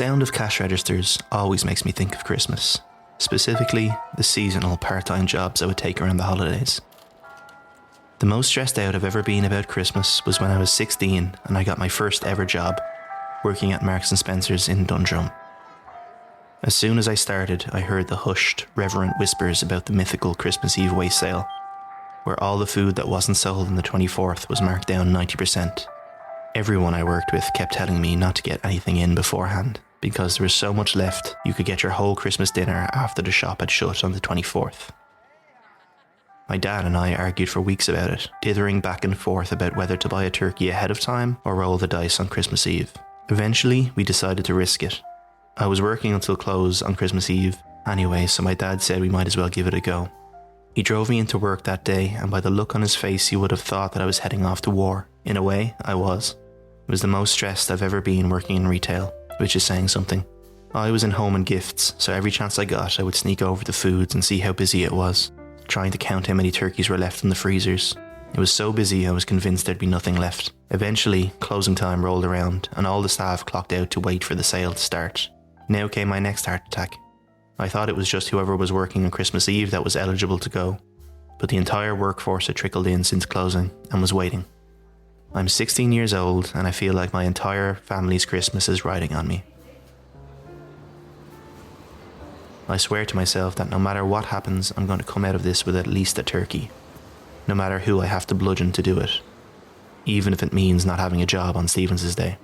sound of cash registers always makes me think of Christmas, specifically the seasonal part-time jobs I would take around the holidays. The most stressed out I've ever been about Christmas was when I was 16 and I got my first ever job, working at Marks & Spencer's in Dundrum. As soon as I started, I heard the hushed, reverent whispers about the mythical Christmas Eve waste sale, where all the food that wasn't sold on the 24th was marked down 90%. Everyone I worked with kept telling me not to get anything in beforehand, because there was so much left you could get your whole Christmas dinner after the shop had shut on the 24th. My dad and I argued for weeks about it, dithering back and forth about whether to buy a turkey ahead of time or roll the dice on Christmas Eve. Eventually, we decided to risk it. I was working until close on Christmas Eve anyway, so my dad said we might as well give it a go. He drove me into work that day, and by the look on his face you would have thought that I was heading off to war. In a way, I was. It was the most stressed I've ever been working in retail, which is saying something. I was in home and gifts, so every chance I got I would sneak over the foods and see how busy it was, trying to count how many turkeys were left in the freezers. It was so busy I was convinced there'd be nothing left. Eventually, closing time rolled around and all the staff clocked out to wait for the sale to start. Now came my next heart attack. I thought it was just whoever was working on Christmas Eve that was eligible to go, but the entire workforce had trickled in since closing and was waiting. I'm 16 years old and I feel like my entire family's Christmas is riding on me. I swear to myself that no matter what happens, I'm going to come out of this with at least a turkey, no matter who I have to bludgeon to do it, even if it means not having a job on Stevens' Day.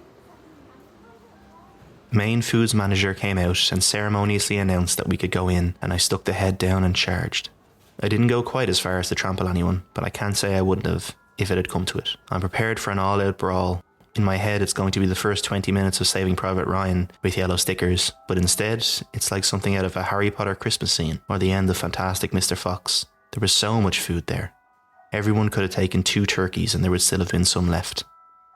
The main foods manager came out and ceremoniously announced that we could go in, and I stuck the head down and charged. I didn't go quite as far as to trample anyone, but I can't say I wouldn't have if it had come to it. I'm prepared for an all-out brawl. In my head it's going to be the first 20 minutes of Saving Private Ryan with yellow stickers, but instead it's like something out of a Harry Potter Christmas scene or the end of Fantastic Mr. Fox. There was so much food there. Everyone could have taken 2 turkeys and there would still have been some left.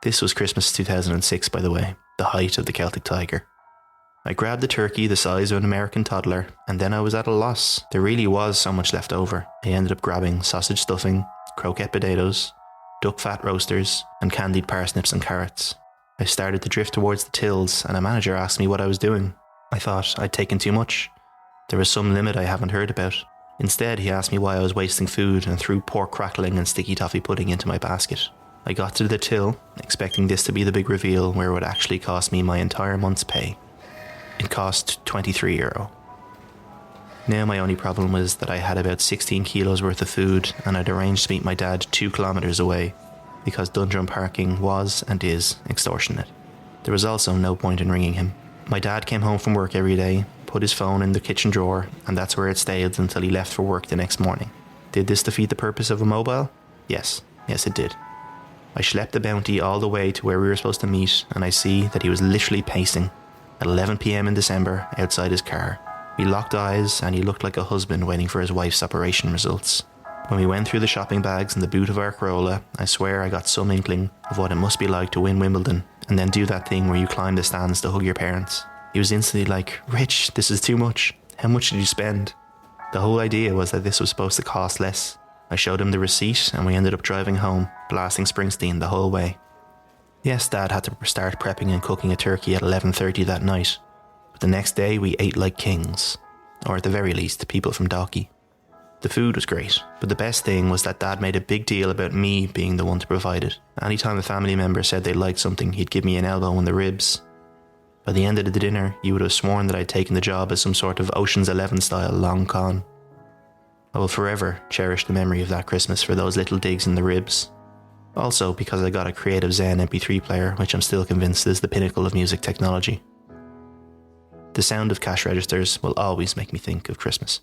This was Christmas 2006, by the way, the height of the Celtic Tiger. I grabbed the turkey the size of an American toddler, and then I was at a loss. There really was so much left over. I ended up grabbing sausage stuffing, croquette potatoes, duck fat roasters, and candied parsnips and carrots. I started to drift towards the tills, and a manager asked me what I was doing. I thought I'd taken too much. There was some limit I haven't heard about. Instead, he asked me why I was wasting food and threw pork crackling and sticky toffee pudding into my basket. I got to the till, expecting this to be the big reveal where it would actually cost me my entire month's pay. It cost €23. Now my only problem was that I had about 16 kilos worth of food and I'd arranged to meet my dad 2 kilometres away because Dundrum parking was and is extortionate. There was also no point in ringing him. My dad came home from work every day, put his phone in the kitchen drawer, and that's where it stayed until he left for work the next morning. Did this defeat the purpose of a mobile? Yes it did. I schlepped the bounty all the way to where we were supposed to meet, and I see that he was literally pacing at 11 PM in December outside his car. We locked eyes and he looked like a husband waiting for his wife's operation results. When we went through the shopping bags in the boot of our Corolla, I swear I got some inkling of what it must be like to win Wimbledon and then do that thing where you climb the stands to hug your parents. He was instantly like, "Rich, this is too much. How much did you spend?" The whole idea was that this was supposed to cost less. I showed him the receipt and we ended up driving home, blasting Springsteen the whole way. Yes, Dad had to start prepping and cooking a turkey at 11:30 that night, but the next day we ate like kings, or at the very least, people from Dalkey. The food was great, but the best thing was that Dad made a big deal about me being the one to provide it. Anytime a family member said they liked something, he'd give me an elbow in the ribs. By the end of the dinner, you would have sworn that I'd taken the job as some sort of Ocean's 11 style long con. I will forever cherish the memory of that Christmas for those little digs in the ribs. Also because I got a Creative Zen MP3 player, which I'm still convinced is the pinnacle of music technology. The sound of cash registers will always make me think of Christmas.